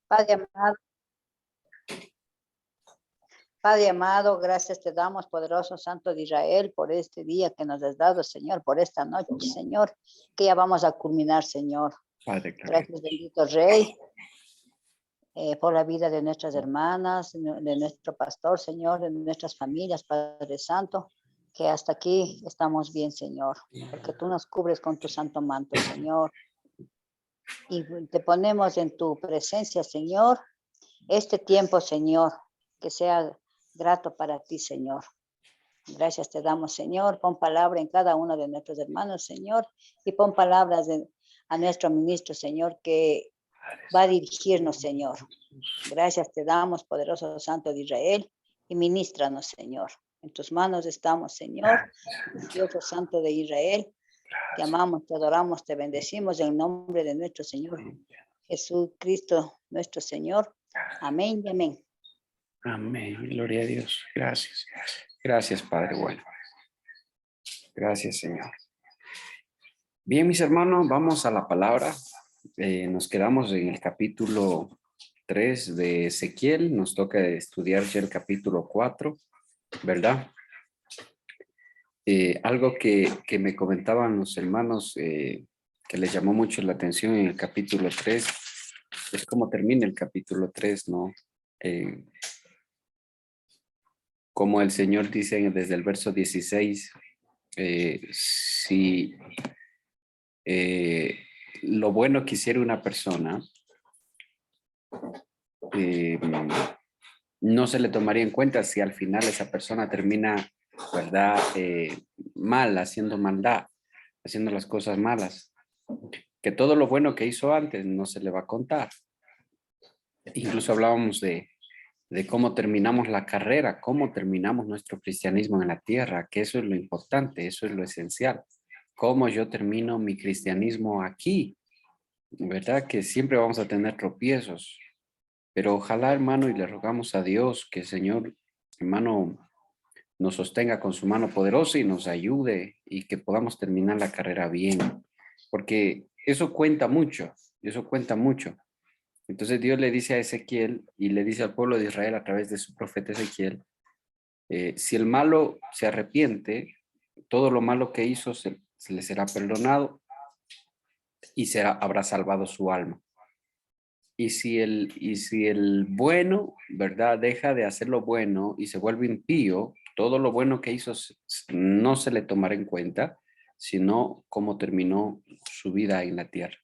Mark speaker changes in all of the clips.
Speaker 1: Padre amado, Padre amado, gracias te damos, poderoso Santo de Israel, por este día que nos has dado, Señor, por esta noche, Señor, que ya vamos a culminar, Señor.
Speaker 2: Padre, claro.
Speaker 1: Gracias, bendito Rey, por la vida de nuestras hermanas, de nuestro pastor, Señor, de nuestras familias, Padre Santo, que hasta aquí estamos bien, Señor, porque tú nos cubres con tu santo manto, Señor. Y te ponemos en tu presencia, Señor, este tiempo, Señor, que sea grato para ti, Señor. Gracias te damos, Señor. Pon palabra en cada uno de nuestros hermanos, Señor, y pon palabras a nuestro ministro, Señor, que va a dirigirnos, Señor. Gracias te damos, poderoso Santo de Israel, y ministranos, Señor. En tus manos estamos, Señor, Dios Santo de Israel. Te amamos, te adoramos, te bendecimos en el nombre de nuestro Señor Jesucristo, nuestro Señor. Amén y amén.
Speaker 2: Amén. Gloria a Dios. Gracias. Gracias, Padre bueno. Gracias, Señor. Bien, mis hermanos, vamos a la palabra. Nos quedamos en el capítulo 3 de Ezequiel. Nos toca estudiar ya el capítulo 4, ¿verdad? Algo que me comentaban los hermanos que les llamó mucho la atención en el capítulo 3 es cómo termina el capítulo 3, ¿no? Como el Señor dice desde el verso 16, si lo bueno que hiciera una persona, no se le tomaría en cuenta si al final esa persona termina, ¿verdad? Mal, haciendo maldad, haciendo las cosas malas. Que todo lo bueno que hizo antes no se le va a contar. Incluso hablábamos de cómo terminamos la carrera, cómo terminamos nuestro cristianismo en la tierra, que eso es lo importante, eso es lo esencial. Cómo yo termino mi cristianismo aquí, ¿verdad? Que siempre vamos a tener tropiezos, pero ojalá, hermano, y le rogamos a Dios que el Señor, hermano, nos sostenga con su mano poderosa y nos ayude y que podamos terminar la carrera bien, porque eso cuenta mucho, eso cuenta mucho. Entonces Dios le dice a Ezequiel y le dice al pueblo de Israel a través de su profeta Ezequiel, si el malo se arrepiente, todo lo malo que hizo se le será perdonado y habrá salvado su alma. Y si el bueno, ¿verdad? Deja de hacer lo bueno y se vuelve impío, todo lo bueno que hizo no se le tomará en cuenta, sino cómo terminó su vida en la tierra.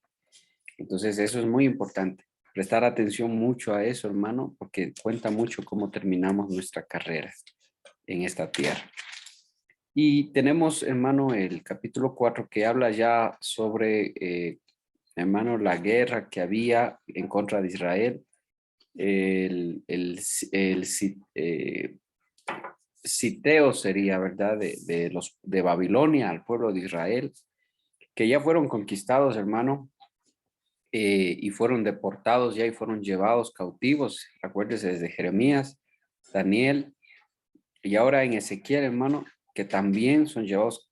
Speaker 2: Entonces eso es muy importante. Prestar atención mucho a eso, hermano, porque cuenta mucho cómo terminamos nuestra carrera en esta tierra. Y tenemos, hermano, el capítulo 4 que habla ya sobre, hermano, la guerra que había en contra de Israel. Siteo sería, ¿verdad? De Babilonia al pueblo de Israel, que ya fueron conquistados, hermano, y fueron deportados ya y fueron llevados cautivos. Acuérdese desde Jeremías, Daniel y ahora en Ezequiel, hermano, que también son llevados.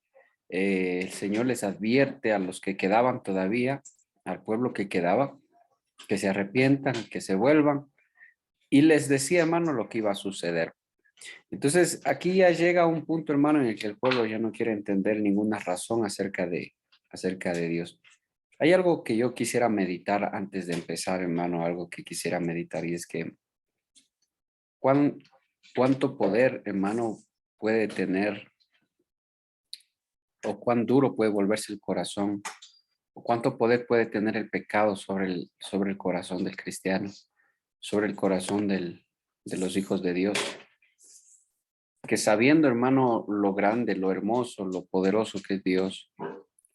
Speaker 2: El Señor les advierte a los que quedaban todavía, al pueblo que quedaba, que se arrepientan, que se vuelvan, y les decía, hermano, lo que iba a suceder. Entonces, aquí ya llega un punto, hermano, en el que el pueblo ya no quiere entender ninguna razón acerca de Dios. Hay algo que yo quisiera meditar antes de empezar, hermano, algo que quisiera meditar, y es que cuánto poder, hermano, puede tener, o cuán duro puede volverse el corazón, o cuánto poder puede tener el pecado sobre el corazón del cristiano, sobre el corazón de los hijos de Dios. Que sabiendo, hermano, lo grande, lo hermoso, lo poderoso que es Dios,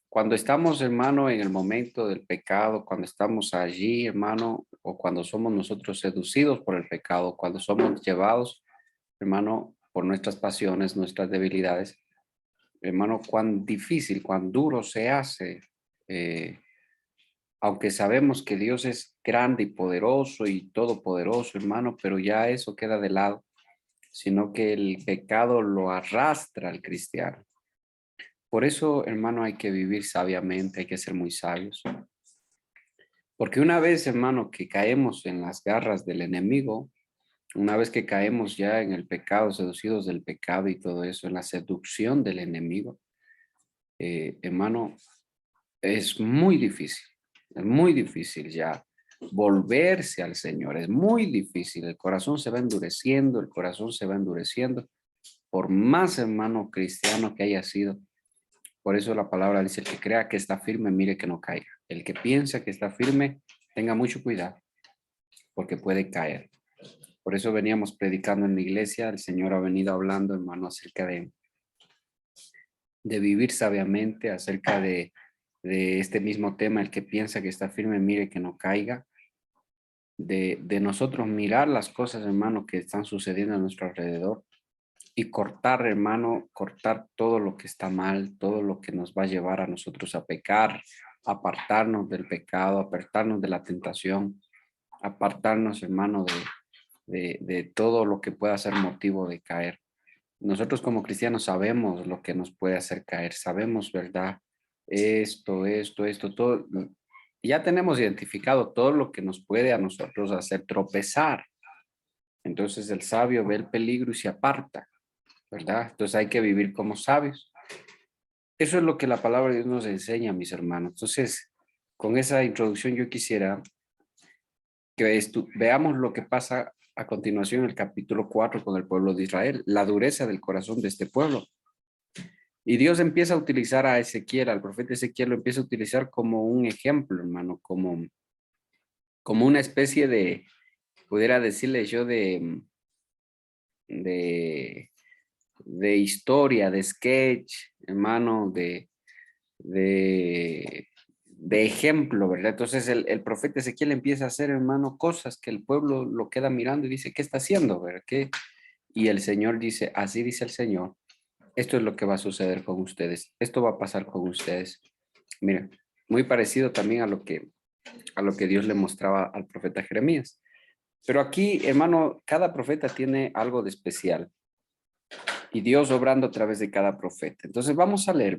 Speaker 2: cuando estamos, hermano, en el momento del pecado, cuando estamos allí, hermano, o cuando somos nosotros seducidos por el pecado, cuando somos llevados, hermano, por nuestras pasiones, nuestras debilidades, hermano, cuán difícil, cuán duro se hace, aunque sabemos que Dios es grande y poderoso y todopoderoso, hermano, pero ya eso queda de lado, sino que el pecado lo arrastra al cristiano. Por eso, hermano, hay que vivir sabiamente, hay que ser muy sabios. Porque una vez, hermano, que caemos en las garras del enemigo, una vez que caemos ya en el pecado, seducidos del pecado y todo eso, en la seducción del enemigo, hermano, es muy difícil ya volverse al Señor, es muy difícil, el corazón se va endureciendo, el corazón se va endureciendo, por más hermano cristiano que haya sido. Por eso la palabra dice, el que crea que está firme, mire que no caiga. El que piensa que está firme, tenga mucho cuidado, porque puede caer. Por eso veníamos predicando en la iglesia, el Señor ha venido hablando, hermano, acerca de vivir sabiamente, acerca de este mismo tema, el que piensa que está firme, mire que no caiga, de nosotros mirar las cosas, hermano, que están sucediendo a nuestro alrededor y cortar, hermano, cortar todo lo que está mal, todo lo que nos va a llevar a nosotros a pecar, apartarnos del pecado, apartarnos de la tentación, apartarnos, hermano, de todo lo que pueda ser motivo de caer. Nosotros como cristianos sabemos lo que nos puede hacer caer, sabemos, ¿verdad? Esto, todo. Ya tenemos identificado todo lo que nos puede a nosotros hacer tropezar. Entonces el sabio ve el peligro y se aparta, ¿verdad? Entonces hay que vivir como sabios. Eso es lo que la palabra de Dios nos enseña, mis hermanos. Entonces, con esa introducción yo quisiera que veamos lo que pasa a continuación en el capítulo 4 con el pueblo de Israel, la dureza del corazón de este pueblo. Y Dios empieza a utilizar a Ezequiel, al profeta Ezequiel lo empieza a utilizar como un ejemplo, hermano, como una especie de, pudiera decirle yo, de, de historia, de sketch, hermano, de, de ejemplo, ¿verdad? Entonces el profeta Ezequiel empieza a hacer, hermano, cosas que el pueblo lo queda mirando y dice, ¿qué está haciendo? ¿Verdad? ¿Qué? Y el Señor dice, así dice el Señor, esto es lo que va a suceder con ustedes, esto va a pasar con ustedes. Mira, muy parecido también a lo que Dios le mostraba al profeta Jeremías. Pero aquí, hermano, cada profeta tiene algo de especial y Dios obrando a través de cada profeta. Entonces vamos a leer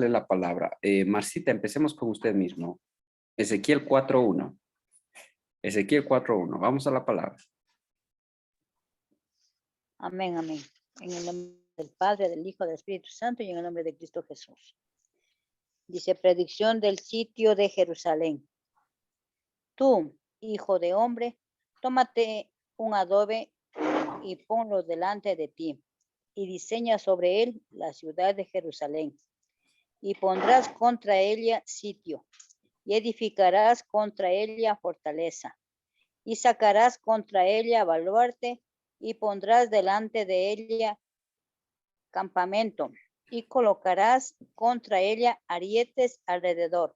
Speaker 2: la palabra. Marcita, empecemos con usted mismo. Ezequiel 4:1. Ezequiel 4:1. Vamos a la palabra.
Speaker 1: Amén, amén. En el nombre del Padre, del Hijo, del Espíritu Santo y en el nombre de Cristo Jesús. Dice, predicción del sitio de Jerusalén. Tú, hijo de hombre, tómate un adobe y ponlo delante de ti, y diseña sobre él la ciudad de Jerusalén, y pondrás contra ella sitio, y edificarás contra ella fortaleza, y sacarás contra ella baluarte, y pondrás delante de ella campamento, y colocarás contra ella arietes alrededor.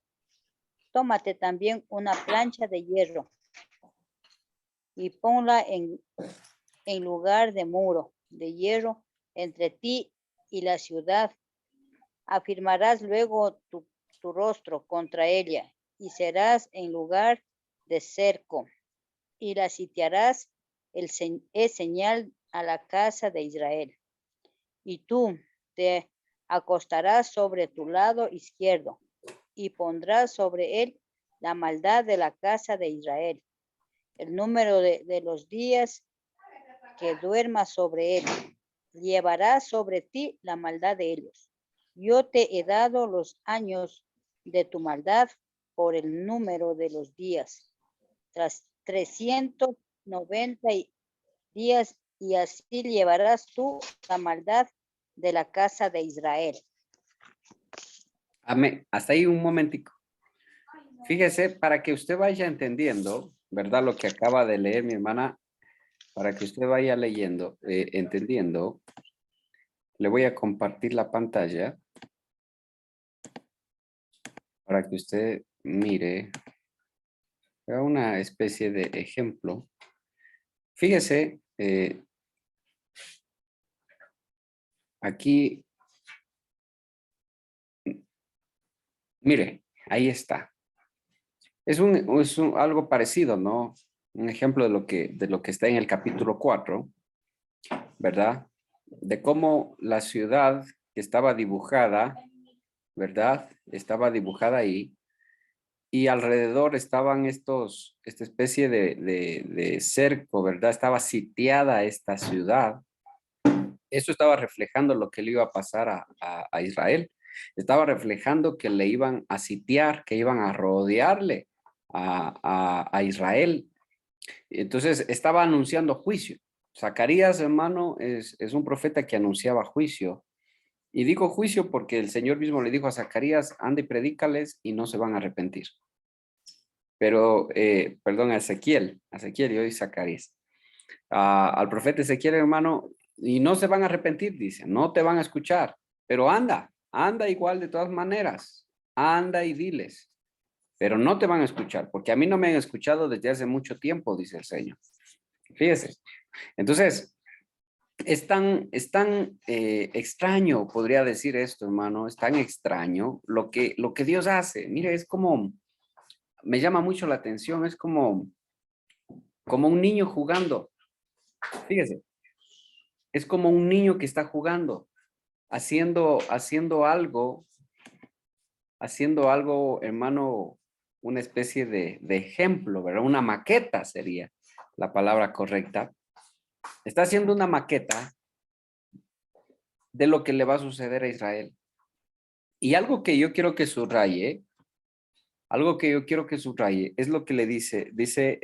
Speaker 1: Tómate también una plancha de hierro, y ponla en lugar de muro de hierro entre ti y la ciudad. Afirmarás luego tu rostro contra ella y serás en lugar de cerco y la sitiarás. Es señal a la casa de Israel. Y tú te acostarás sobre tu lado izquierdo y pondrás sobre él la maldad de la casa de Israel. El número de los días que duerma sobre él, llevará sobre ti la maldad de ellos. Yo te he dado los años de tu maldad por el número de los días, tras 390 días, y así llevarás tú la maldad de la casa de Israel.
Speaker 2: Amén. Hasta ahí un momentico. Fíjese, para que usted vaya entendiendo, ¿verdad? Lo que acaba de leer mi hermana, para que usted vaya leyendo, entendiendo, le voy a compartir la pantalla para que usted mire una especie de ejemplo. Fíjese, aquí, mire, ahí está. Es algo parecido, ¿no? Un ejemplo de lo que está en el capítulo 4, ¿verdad? De cómo la ciudad que estaba dibujada, ¿verdad? Estaba dibujada ahí. y alrededor estaban esta especie de cerco, ¿verdad? Estaba sitiada esta ciudad. Eso estaba reflejando lo que le iba a pasar a Israel. Estaba reflejando que le iban a sitiar, que iban a rodearle a Israel. Entonces estaba anunciando juicio. Zacarías, hermano, es un profeta que anunciaba juicio. Y digo juicio porque el Señor mismo le dijo a Zacarías, anda y predícales y no se van a arrepentir. Pero, perdón, a Ezequiel y hoy Zacarías. Al profeta Ezequiel, hermano, y no se van a arrepentir, dice, no te van a escuchar, pero anda igual de todas maneras, anda y diles, pero no te van a escuchar, porque a mí no me han escuchado desde hace mucho tiempo, dice el Señor. Fíjese. Entonces, es tan extraño, podría decir esto, hermano, es tan extraño lo que Dios hace. Mire, es como, me llama mucho la atención, es como un niño jugando. Fíjese, es como un niño que está jugando, haciendo algo, hermano, una especie de ejemplo, ¿verdad? Una maqueta sería la palabra correcta. Está haciendo una maqueta de lo que le va a suceder a Israel. Y algo que yo quiero que subraye es lo que le dice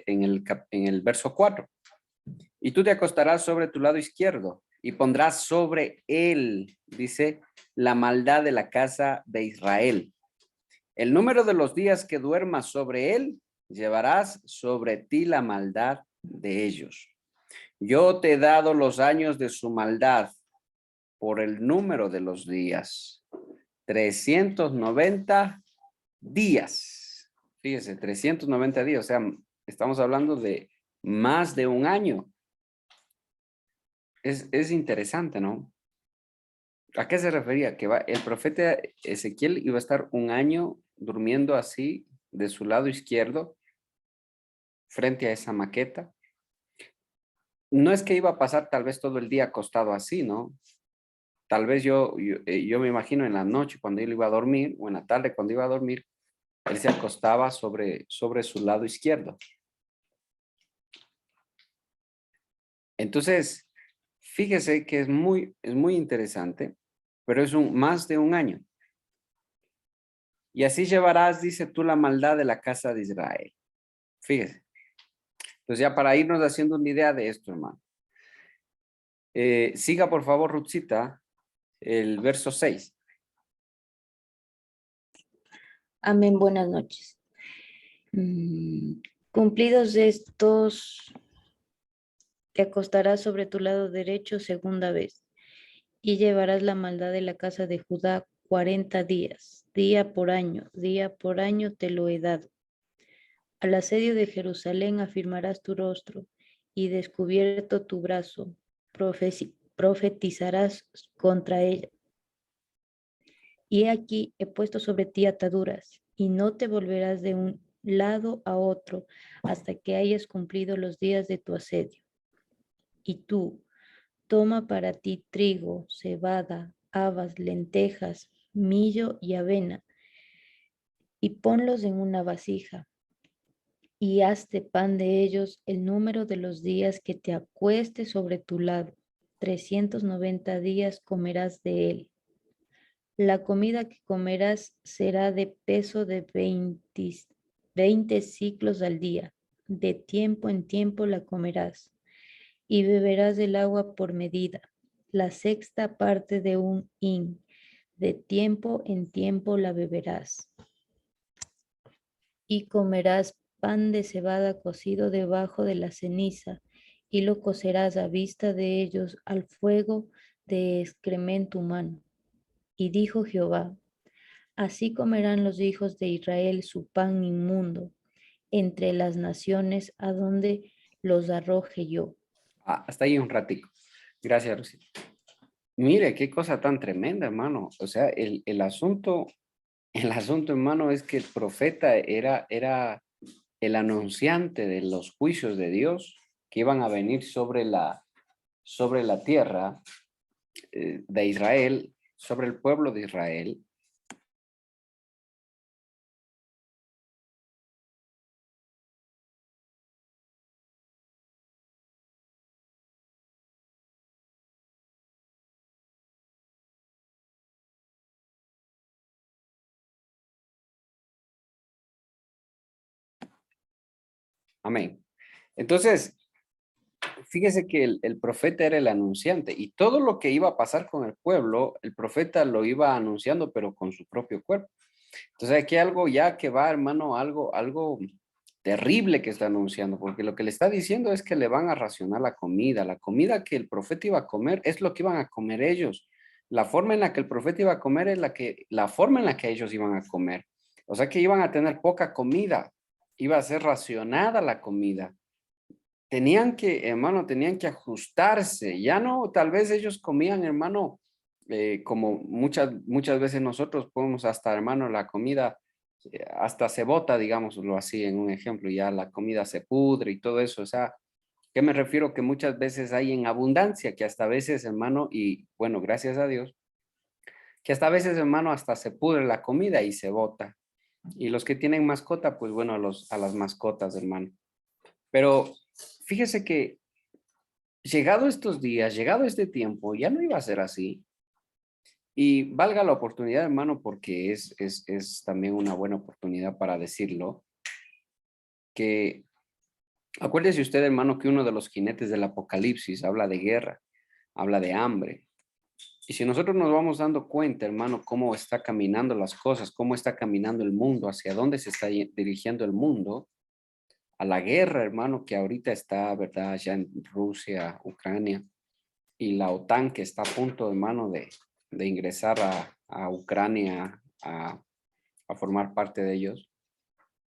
Speaker 2: en el verso 4. Y tú te acostarás sobre tu lado izquierdo y pondrás sobre él, dice, la maldad de la casa de Israel. El número de los días que duermas sobre él, llevarás sobre ti la maldad de ellos. Yo te he dado los años de su maldad por el número de los días. 390 días. Fíjese, 390 días, o sea, estamos hablando de más de un año. Es interesante, ¿no? ¿A qué se refería? Que el profeta Ezequiel iba a estar un año durmiendo así de su lado izquierdo frente a esa maqueta. No es que iba a pasar tal vez todo el día acostado así, ¿no? Tal vez yo me imagino en la noche cuando él iba a dormir o en la tarde cuando iba a dormir, él se acostaba sobre su lado izquierdo. Entonces, fíjese que es muy interesante, pero es más de un año. Y así llevarás, dice tú, la maldad de la casa de Israel. Fíjese. Entonces ya para irnos haciendo una idea de esto, hermano. Siga por favor, Ruthcita, el verso 6.
Speaker 3: Amén, buenas noches. Cumplidos estos, te acostarás sobre tu lado derecho segunda vez, y llevarás la maldad de la casa de Judá 40 días, día por año te lo he dado. Al asedio de Jerusalén afirmarás tu rostro, y descubierto tu brazo, profetizarás contra ella. Y aquí he puesto sobre ti ataduras, y no te volverás de un lado a otro hasta que hayas cumplido los días de tu asedio. Y tú, toma para ti trigo, cebada, habas, lentejas, millo y avena, y ponlos en una vasija, y hazte pan de ellos el número de los días que te acuestes sobre tu lado. 390 días comerás de él. La comida que comerás será de peso de 20 ciclos al día. De tiempo en tiempo la comerás. Y beberás del agua por medida, la sexta parte de un hin. De tiempo en tiempo la beberás. Y comerás pan de cebada cocido debajo de la ceniza, y lo cocerás a vista de ellos al fuego de excremento humano. Y dijo Jehová: así comerán los hijos de Israel su pan inmundo entre las naciones a donde los arroje yo.
Speaker 2: Hasta ahí un ratico. Gracias, Rosita. Mire, qué cosa tan tremenda, hermano. O sea, el asunto, hermano, es que el profeta era el anunciante de los juicios de Dios que iban a venir sobre la tierra de Israel, sobre el pueblo de Israel. Amén. Entonces, fíjese que el profeta era el anunciante y todo lo que iba a pasar con el pueblo, el profeta lo iba anunciando, pero con su propio cuerpo. Entonces aquí algo ya que va, hermano, algo terrible que está anunciando, porque lo que le está diciendo es que le van a racionar la comida que el profeta iba a comer es lo que iban a comer ellos. La forma en la que el profeta iba a comer es la forma en la que ellos iban a comer. O sea que iban a tener poca comida, iba a ser racionada la comida. Tenían que, hermano, tenían que ajustarse. Ya no, tal vez ellos comían, hermano, como muchas veces nosotros podemos hasta, hermano, la comida hasta se bota, digámoslo así, en un ejemplo, ya la comida se pudre y todo eso. O sea, ¿qué me refiero? Que muchas veces hay en abundancia, que hasta veces, hermano, y bueno, gracias a Dios, que hasta veces, hermano, hasta se pudre la comida y se bota. Y los que tienen mascota, pues bueno, a las mascotas, hermano. Pero fíjese que llegado estos días, llegado este tiempo, ya no iba a ser así. Y valga la oportunidad, hermano, porque es también una buena oportunidad para decirlo, que acuérdese usted, hermano, que uno de los jinetes del Apocalipsis habla de guerra, habla de hambre. Y si nosotros nos vamos dando cuenta, hermano, cómo está caminando las cosas, cómo está caminando el mundo, hacia dónde se está dirigiendo el mundo, a la guerra, hermano, que ahorita está, ¿verdad?, ya en Rusia, Ucrania, y la OTAN que está a punto, hermano, de ingresar a Ucrania a formar parte de ellos.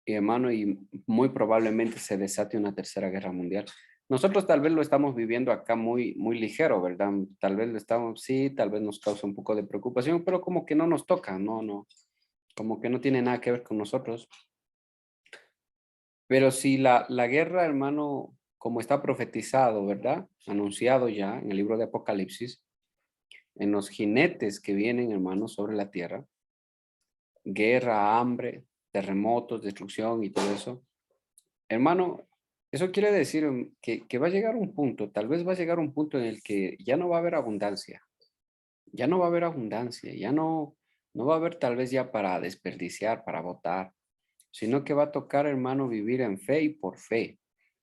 Speaker 2: Y hermano, y muy probablemente se desate una tercera guerra mundial. Nosotros tal vez lo estamos viviendo acá muy ligero, ¿verdad? Tal vez lo estamos, sí, tal vez nos causa un poco de preocupación, pero como que no nos toca, no, como que no tiene nada que ver con nosotros. Pero si la guerra, hermano, como está profetizado, ¿verdad? Anunciado ya en el libro de Apocalipsis, en los jinetes que vienen, hermano, sobre la tierra, guerra, hambre, terremotos, destrucción y todo eso. Hermano, eso quiere decir que va a llegar un punto, tal vez va a llegar un punto en el que ya no va a haber abundancia, ya no va a haber abundancia, ya no va a haber tal vez ya para desperdiciar, para botar, sino que va a tocar, hermano, vivir en fe y por fe.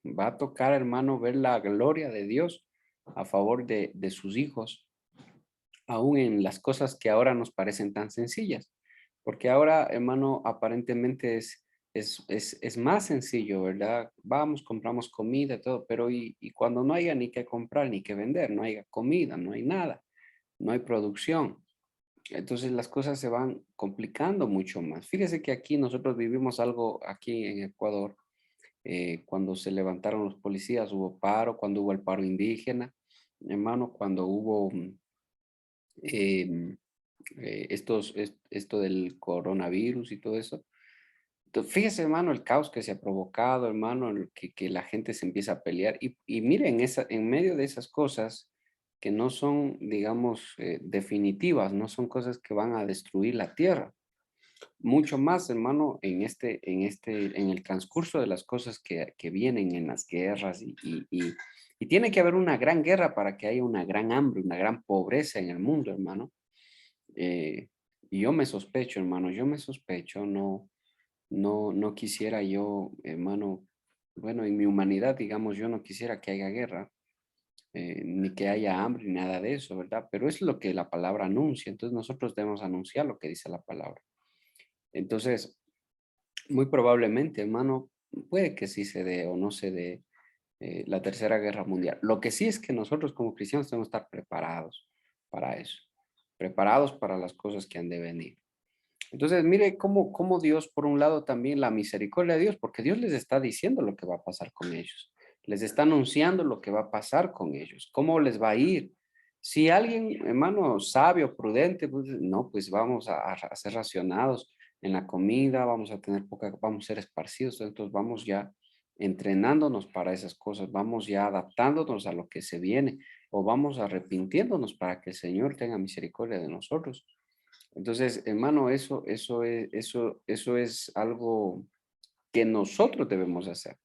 Speaker 2: Va a tocar, hermano, ver la gloria de Dios a favor de sus hijos, aún en las cosas que ahora nos parecen tan sencillas. Porque ahora, hermano, aparentemente es más sencillo, ¿verdad? Vamos, compramos comida, todo, pero y cuando no haya ni que comprar ni que vender, no haya comida, no hay nada, no hay producción. Entonces las cosas se van complicando mucho más. Fíjese que aquí nosotros vivimos algo aquí en Ecuador, cuando se levantaron los policías, hubo paro, cuando hubo el paro indígena, hermano, cuando hubo em, esto del coronavirus y todo eso. Entonces, fíjese, hermano, el caos que se ha provocado, hermano, que la gente se empieza a pelear. Y miren, en medio de esas cosas que no son, digamos, definitivas, no son cosas que van a destruir la tierra. Mucho más, hermano, en el transcurso de las cosas que vienen en las guerras y tiene que haber una gran guerra para que haya una gran hambre, una gran pobreza en el mundo, hermano. Eh, y yo me sospecho, hermano, yo me sospecho, no quisiera yo, hermano, bueno, en mi humanidad, digamos, yo no quisiera que haya guerra, ni que haya hambre, ni nada de eso, ¿verdad? Pero es lo que la palabra anuncia, entonces nosotros debemos anunciar lo que dice la palabra. Entonces, muy probablemente, hermano, puede que sí se dé o no se dé la tercera guerra mundial. Lo que sí es que nosotros como cristianos tenemos que estar preparados para eso, preparados para las cosas que han de venir. Entonces, mire cómo Dios, por un lado, también la misericordia de Dios, porque Dios les está diciendo lo que va a pasar con ellos. Les está anunciando lo que va a pasar con ellos, cómo les va a ir. Si alguien, hermano, sabio, prudente, pues no, pues vamos a ser racionados en la comida, vamos a tener poca, vamos a ser esparcidos, entonces vamos ya entrenándonos para esas cosas, vamos ya adaptándonos a lo que se viene o vamos arrepintiéndonos para que el Señor tenga misericordia de nosotros. Entonces, hermano, eso es algo que nosotros debemos hacer.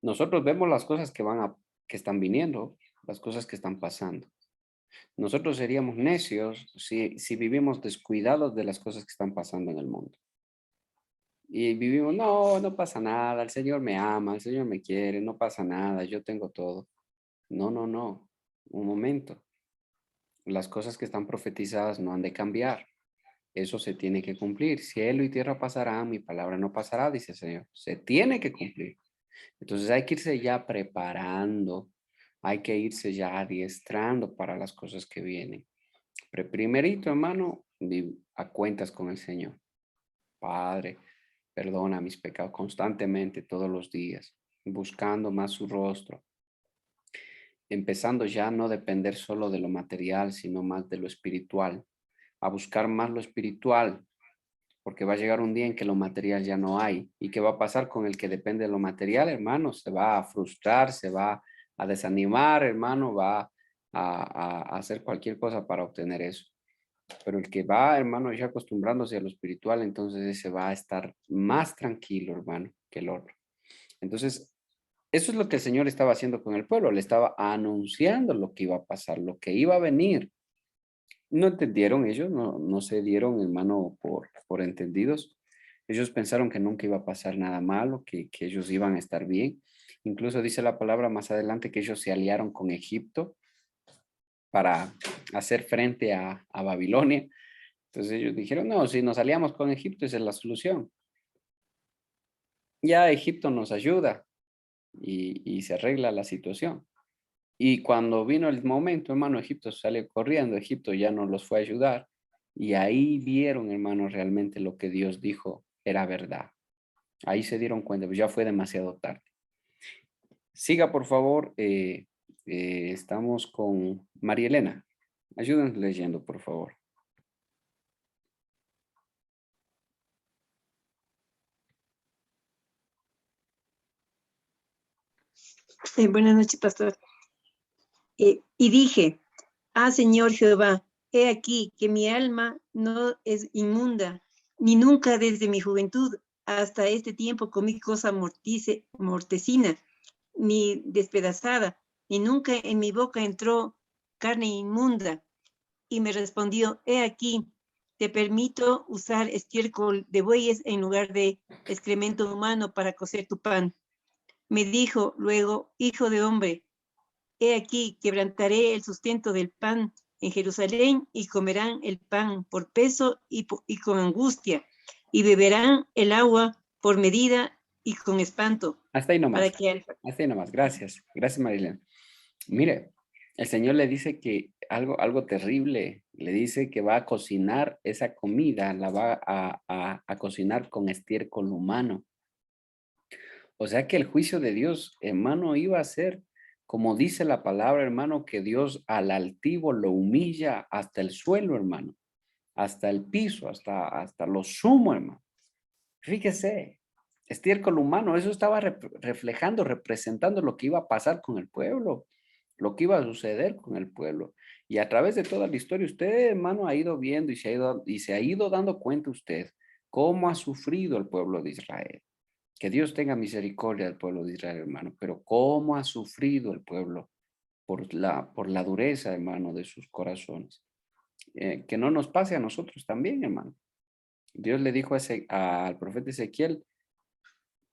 Speaker 2: Nosotros vemos las cosas que están viniendo, las cosas que están pasando. Nosotros seríamos necios si vivimos descuidados de las cosas que están pasando en el mundo. Y vivimos, no, no pasa nada, el Señor me ama, el Señor me quiere, no pasa nada, yo tengo todo. No, no, no, un momento. Las cosas que están profetizadas no han de cambiar. Eso se tiene que cumplir. Cielo y tierra pasarán, mi palabra no pasará, dice el Señor. Se tiene que cumplir. Entonces hay que irse ya preparando, hay que irse ya adiestrando para las cosas que vienen. Pero primerito, hermano, a cuentas con el Señor. Padre, perdona mis pecados constantemente, todos los días, buscando más su rostro, empezando ya a no depender solo de lo material, sino más de lo espiritual, a buscar más lo espiritual, porque va a llegar un día en que lo material ya no hay. ¿Y qué va a pasar con el que depende de lo material, hermano? Se va a frustrar, se va a desanimar, hermano, va a hacer cualquier cosa para obtener eso. Pero el que va, hermano, ya acostumbrándose a lo espiritual, entonces ese va a estar más tranquilo, hermano, que el otro. Entonces, eso es lo que el Señor estaba haciendo con el pueblo, le estaba anunciando lo que iba a pasar, lo que iba a venir. No entendieron ellos, no se dieron, hermano, por entendidos. Ellos pensaron que nunca iba a pasar nada malo, que ellos iban a estar bien. Incluso dice la palabra más adelante que ellos se aliaron con Egipto para hacer frente a Babilonia. Entonces ellos dijeron, no, si nos aliamos con Egipto, esa es la solución. Ya Egipto nos ayuda y se arregla la situación. Y cuando vino el momento, hermano, Egipto salió corriendo, Egipto ya no los fue a ayudar. Y ahí vieron, hermano, realmente lo que Dios dijo era verdad. Ahí se dieron cuenta, pues ya fue demasiado tarde. Siga, por favor. Estamos con María Elena. Ayúdenme leyendo, por favor.
Speaker 4: Buenas noches, pastor. Y dije, Señor Jehová, he aquí que mi alma no es inmunda, ni nunca desde mi juventud hasta este tiempo comí cosa mortecina, ni despedazada, ni nunca en mi boca entró carne inmunda. Y me respondió, he aquí, te permito usar estiércol de bueyes en lugar de excremento humano para cocer tu pan. Me dijo luego, hijo de hombre, he aquí, quebrantaré el sustento del pan en Jerusalén y comerán el pan por peso y con angustia y beberán el agua por medida y con espanto.
Speaker 2: Hasta ahí nomás.
Speaker 4: Para que
Speaker 2: Hasta ahí nomás. Gracias. Gracias, Marilena. Mire, el Señor le dice que algo terrible, le dice que va a cocinar esa comida, la va a cocinar con estiércol humano. O sea que el juicio de Dios, hermano, iba a ser, como dice la palabra, hermano, que Dios al altivo lo humilla hasta el suelo, hermano, hasta el piso, hasta lo sumo, hermano. Fíjese, estiércol humano, eso estaba reflejando, representando lo que iba a pasar con el pueblo, lo que iba a suceder con el pueblo. Y a través de toda la historia, usted, hermano, ha ido viendo y se ha ido dando cuenta usted cómo ha sufrido el pueblo de Israel. Que Dios tenga misericordia del pueblo de Israel, hermano, pero cómo ha sufrido el pueblo por la dureza, hermano, de sus corazones. Que no nos pase a nosotros también, hermano. Dios le dijo al profeta Ezequiel,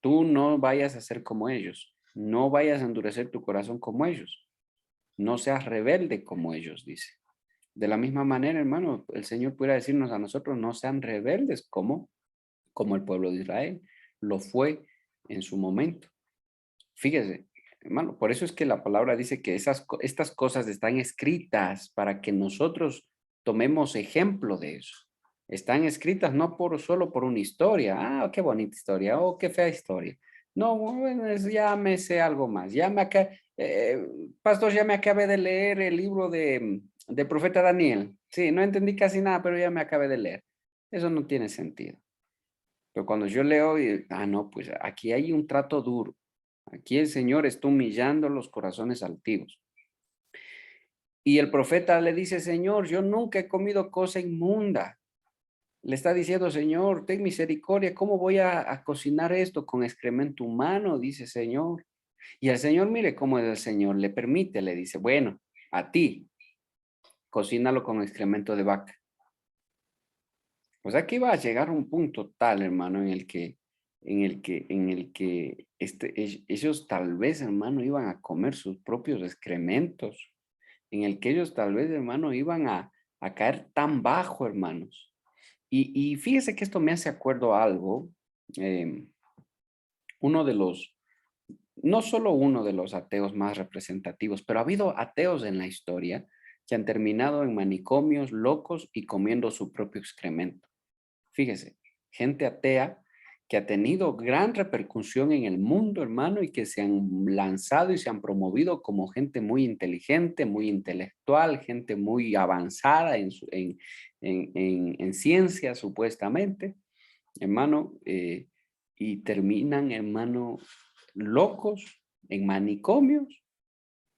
Speaker 2: tú no vayas a ser como ellos, no vayas a endurecer tu corazón como ellos, no seas rebelde como ellos, dice. De la misma manera, hermano, el Señor pudiera decirnos a nosotros, no sean rebeldes como el pueblo de Israel lo fue en su momento. Fíjese, hermano, por eso es que la palabra dice que estas cosas están escritas para que nosotros tomemos ejemplo de eso. Están escritas no solo por una historia. Ah, qué bonita historia. Oh, qué fea historia. No, bueno, ya me sé algo más. Pastor, ya me acabé de leer el libro del profeta Daniel. Sí, no entendí casi nada, pero ya me acabé de leer. Eso no tiene sentido. Pero cuando yo leo, no, pues aquí hay un trato duro. Aquí el Señor está humillando los corazones altivos. Y el profeta le dice, Señor, yo nunca he comido cosa inmunda. Le está diciendo, Señor, ten misericordia, ¿cómo voy a cocinar esto con excremento humano? Dice Señor. Y el Señor, mire cómo es el Señor, le permite, le dice, bueno, a ti, cocínalo con excremento de vaca. O sea que iba a llegar un punto tal, hermano, en el que ellos tal vez, hermano, iban a comer sus propios excrementos, en el que ellos tal vez, hermano, iban a caer tan bajo, hermanos. Y fíjese que esto me hace acuerdo a algo. No solo uno de los ateos más representativos, pero ha habido ateos en la historia que han terminado en manicomios locos y comiendo su propio excremento. Fíjese, gente atea que ha tenido gran repercusión en el mundo, hermano, y que se han lanzado y se han promovido como gente muy inteligente, muy intelectual, gente muy avanzada en ciencia, supuestamente, hermano, y terminan, hermano, locos en manicomios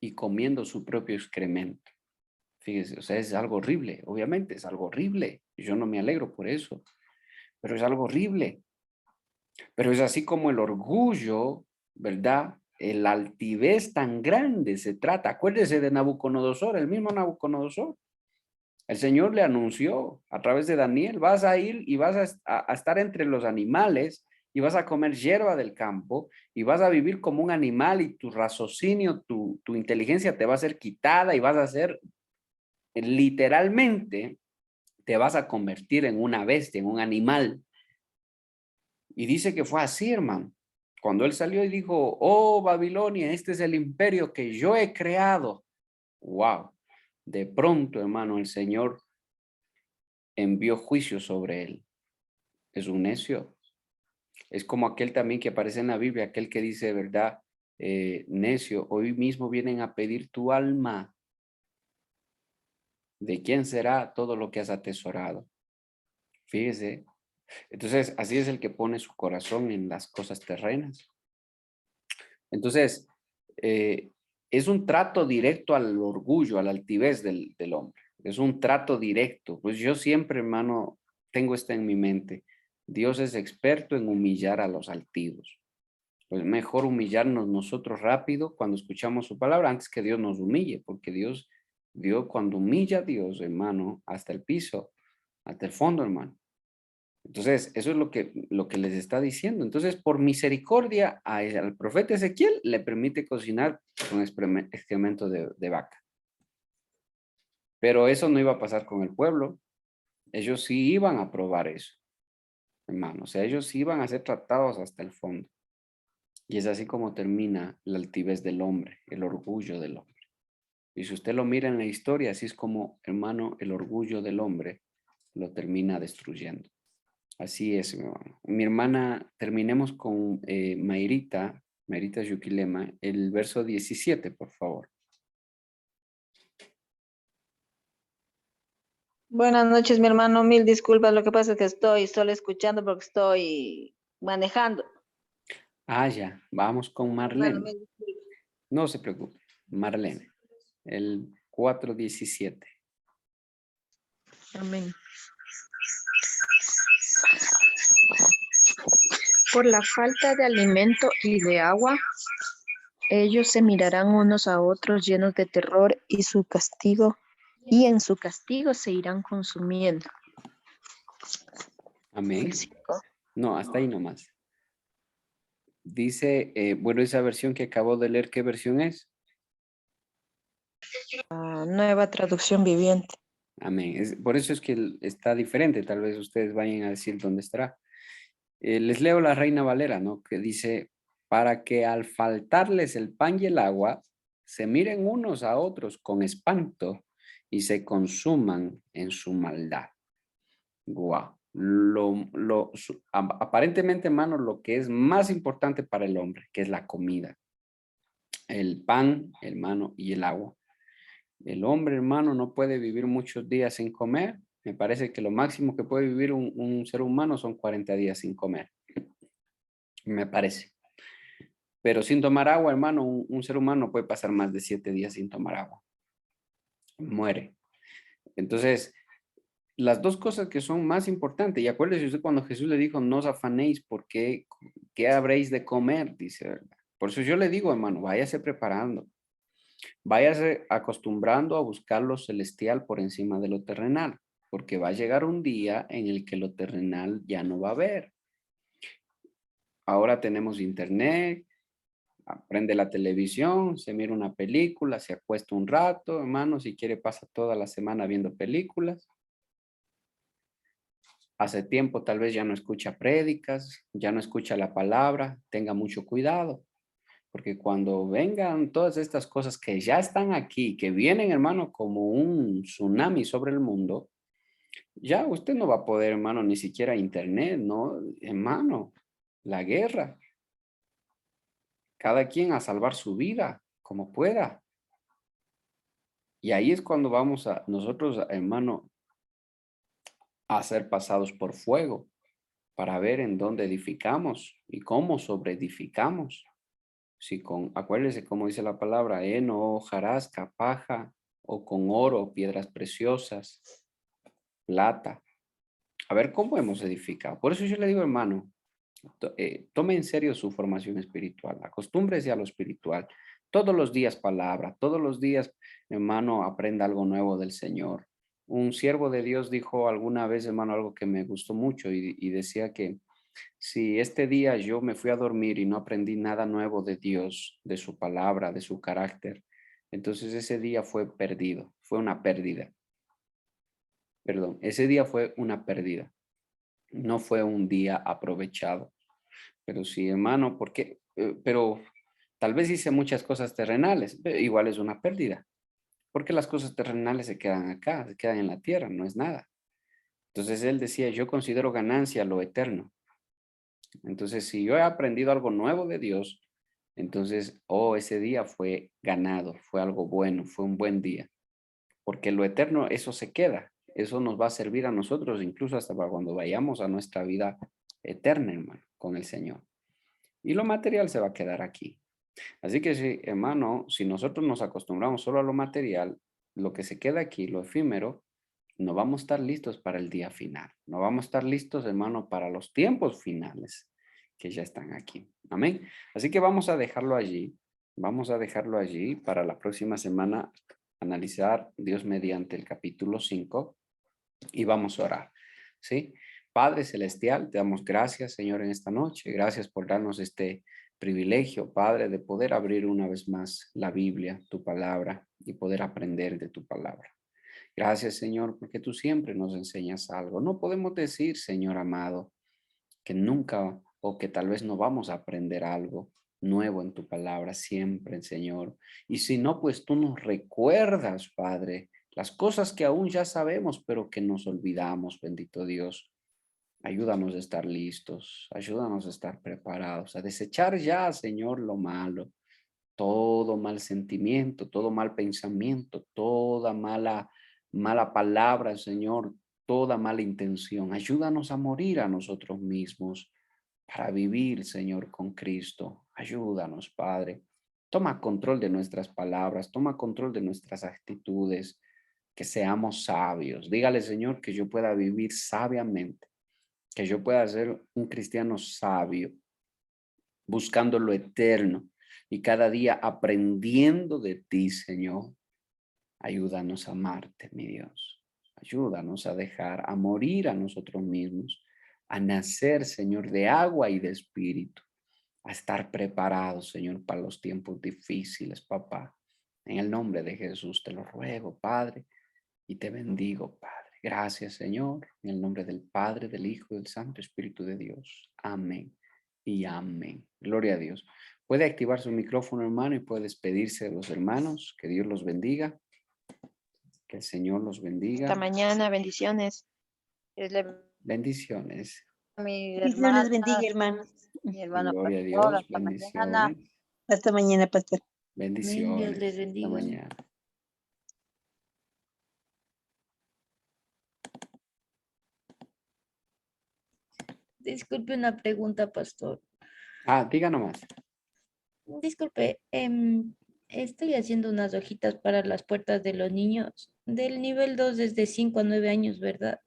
Speaker 2: y comiendo su propio excremento. Fíjese, o sea, es algo horrible, obviamente, es algo horrible. Yo no me alegro por eso, pero es algo horrible. Pero es así como el orgullo, ¿verdad? El altivez tan grande se trata. Acuérdese de Nabucodonosor, el mismo Nabucodonosor. El Señor le anunció a través de Daniel, vas a ir y vas a estar entre los animales y vas a comer hierba del campo y vas a vivir como un animal y tu raciocinio, tu inteligencia te va a ser quitada y vas a ser, literalmente, te vas a convertir en una bestia, en un animal. Y dice que fue así, hermano. Cuando él salió y dijo, oh Babilonia, este es el imperio que yo he creado. Wow. De pronto, hermano, el Señor envió juicio sobre él. Es un necio. Es como aquel también que aparece en la Biblia, aquel que dice, ¿verdad? Necio, hoy mismo vienen a pedir tu alma. ¿De quién será todo lo que has atesorado? Fíjese. Entonces, así es el que pone su corazón en las cosas terrenas. Entonces, es un trato directo al orgullo, a la altivez del hombre. Es un trato directo. Pues yo siempre, hermano, tengo esto en mi mente. Dios es experto en humillar a los altivos. Pues mejor humillarnos nosotros rápido cuando escuchamos su palabra antes que Dios nos humille, porque Dios cuando humilla a Dios, hermano, hasta el piso, hasta el fondo, hermano. Entonces, eso es lo que les está diciendo. Entonces, por misericordia, al profeta Ezequiel le permite cocinar con excremento de vaca. Pero eso no iba a pasar con el pueblo. Ellos sí iban a probar eso, hermano. O sea, ellos sí iban a ser tratados hasta el fondo. Y es así como termina la altivez del hombre, el orgullo del hombre. Y si usted lo mira en la historia, así es como, hermano, el orgullo del hombre lo termina destruyendo. Así es, mi hermano. Mi hermana, terminemos con Mayrita Yuquilema, el verso 17, por favor.
Speaker 5: Buenas noches, mi hermano. Mil disculpas. Lo que pasa es que estoy solo escuchando porque estoy manejando.
Speaker 2: Ah, ya. Vamos con
Speaker 5: Hermano,
Speaker 2: Marlene.
Speaker 5: mil disculpas.
Speaker 2: No se preocupe. Marlene, el 4:17.
Speaker 3: Amén. Por la falta de alimento y de agua, ellos se mirarán unos a otros llenos de terror y en su castigo se irán consumiendo.
Speaker 2: Amén.
Speaker 3: El 5.
Speaker 2: No, hasta ahí nomás. Dice, bueno, esa versión que acabo de leer, ¿qué versión es?
Speaker 3: Nueva traducción viviente.
Speaker 2: Amén. Por eso es que está diferente. Tal vez ustedes vayan a decir dónde estará. Les leo la Reina Valera, ¿no? Que dice, para que al faltarles el pan y el agua, se miren unos a otros con espanto y se consuman en su maldad. Guau. Aparentemente, hermano, lo que es más importante para el hombre, que es la comida. El pan, hermano, y el agua. El hombre, hermano, no puede vivir muchos días sin comer. Me parece que lo máximo que puede vivir un ser humano son 40 días sin comer. Me parece. Pero sin tomar agua, hermano, un ser humano puede pasar más de 7 días sin tomar agua. Muere. Entonces, las dos cosas que son más importantes, y acuérdese usted cuando Jesús le dijo, no os afanéis, porque ¿qué habréis de comer? Dice, ¿verdad? Por eso yo le digo, hermano, váyase preparando. Váyase acostumbrando a buscar lo celestial por encima de lo terrenal, porque va a llegar un día en el que lo terrenal ya no va a haber. Ahora tenemos internet, prende la televisión, se mira una película, se acuesta un rato, hermano, si quiere pasa toda la semana viendo películas. Hace tiempo tal vez ya no escucha prédicas, ya no escucha la palabra, tenga mucho cuidado, porque cuando vengan todas estas cosas que ya están aquí, que vienen, hermano, como un tsunami sobre el mundo, ya usted no va a poder, hermano, ni siquiera internet, ¿no? Hermano, la guerra. Cada quien a salvar su vida como pueda. Y ahí es cuando vamos a nosotros, hermano, a ser pasados por fuego para ver en dónde edificamos y cómo sobreedificamos. Si con, acuérdese cómo dice la palabra, heno, hojarasca, paja, o con oro, piedras preciosas, plata. A ver cómo hemos edificado. Por eso yo le digo, hermano, tome en serio su formación espiritual, acostúmbrese a lo espiritual. Todos los días palabra, todos los días, hermano, aprenda algo nuevo del Señor. Un siervo de Dios dijo alguna vez, hermano, algo que me gustó mucho y decía que si este día yo me fui a dormir y no aprendí nada nuevo de Dios, de su palabra, de su carácter, entonces ese día fue perdido, fue una pérdida. Perdón, ese día fue una pérdida, no fue un día aprovechado. Pero sí, hermano, porque, pero tal vez hice muchas cosas terrenales, pero igual es una pérdida, porque las cosas terrenales se quedan acá, se quedan en la tierra, no es nada. Entonces él decía, yo considero ganancia lo eterno. Entonces, si yo he aprendido algo nuevo de Dios, entonces, ese día fue ganado, fue algo bueno, fue un buen día, porque lo eterno, eso se queda, eso nos va a servir a nosotros, incluso hasta para cuando vayamos a nuestra vida eterna, hermano, con el Señor. Y lo material se va a quedar aquí. Así que sí, hermano, si nosotros nos acostumbramos solo a lo material, lo que se queda aquí, lo efímero, no vamos a estar listos para el día final. No vamos a estar listos, hermano, para los tiempos finales que ya están aquí. Amén. Así que vamos a dejarlo allí. Vamos a dejarlo allí para la próxima semana analizar Dios mediante el capítulo 5 y vamos a orar. ¿Sí? Padre Celestial, te damos gracias, Señor, en esta noche. Gracias por darnos este privilegio, Padre, de poder abrir una vez más la Biblia, tu palabra, y poder aprender de tu palabra. Gracias, Señor, porque tú siempre nos enseñas algo. No podemos decir, Señor amado, que nunca o que tal vez no vamos a aprender algo nuevo en tu palabra siempre, Señor. Y si no, pues tú nos recuerdas, Padre, las cosas que aún ya sabemos, pero que nos olvidamos, bendito Dios. Ayúdanos a estar listos, ayúdanos a estar preparados, a desechar ya, Señor, lo malo, todo mal sentimiento, todo mal pensamiento, toda mala palabra, Señor, toda mala intención. Ayúdanos a morir a nosotros mismos para vivir, Señor, con Cristo. Ayúdanos, Padre. Toma control de nuestras palabras, toma control de nuestras actitudes, que seamos sabios. Dígale, Señor, que yo pueda vivir sabiamente, que yo pueda ser un cristiano sabio, buscando lo eterno y cada día aprendiendo de ti, Señor. Ayúdanos a amarte, mi Dios. Ayúdanos a dejar, a morir a nosotros mismos, a nacer, Señor, de agua y de espíritu, a estar preparados, Señor, para los tiempos difíciles, papá. En el nombre de Jesús te lo ruego, Padre, y te bendigo, Padre. Gracias, Señor, en el nombre del Padre, del Hijo y del Santo Espíritu de Dios. Amén y amén. Gloria a Dios. Puede activar su micrófono, hermano, y puede despedirse de los hermanos. Que Dios los bendiga. Que el Señor los bendiga.
Speaker 6: Hasta mañana, bendiciones. Dios le
Speaker 2: Bendiciones.
Speaker 1: Mi
Speaker 4: Dios
Speaker 1: hermana,
Speaker 4: les bendiga, hermanos.
Speaker 1: mi hermano
Speaker 2: Gloria a
Speaker 1: pastor,
Speaker 2: Dios.
Speaker 1: hasta mañana.
Speaker 2: Bendiciones.
Speaker 4: Hasta mañana, pastor.
Speaker 3: Amén, Dios
Speaker 2: Bendiciones.
Speaker 3: les
Speaker 2: Hasta
Speaker 3: bendiga.
Speaker 2: mañana.
Speaker 3: Disculpe una pregunta, pastor.
Speaker 2: Diga nomás.
Speaker 3: Disculpe, estoy haciendo unas hojitas para las puertas de los niños del nivel 2 desde 5 a 9 años, ¿verdad?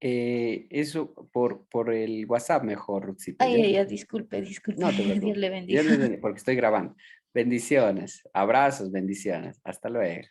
Speaker 2: Eso por el WhatsApp mejor, Ruxita, ¿ya?
Speaker 3: Ay, disculpe.
Speaker 2: No te
Speaker 3: Dios
Speaker 2: preocupes.
Speaker 3: le bendiga.
Speaker 2: Porque estoy grabando. Bendiciones, abrazos, bendiciones. Hasta luego.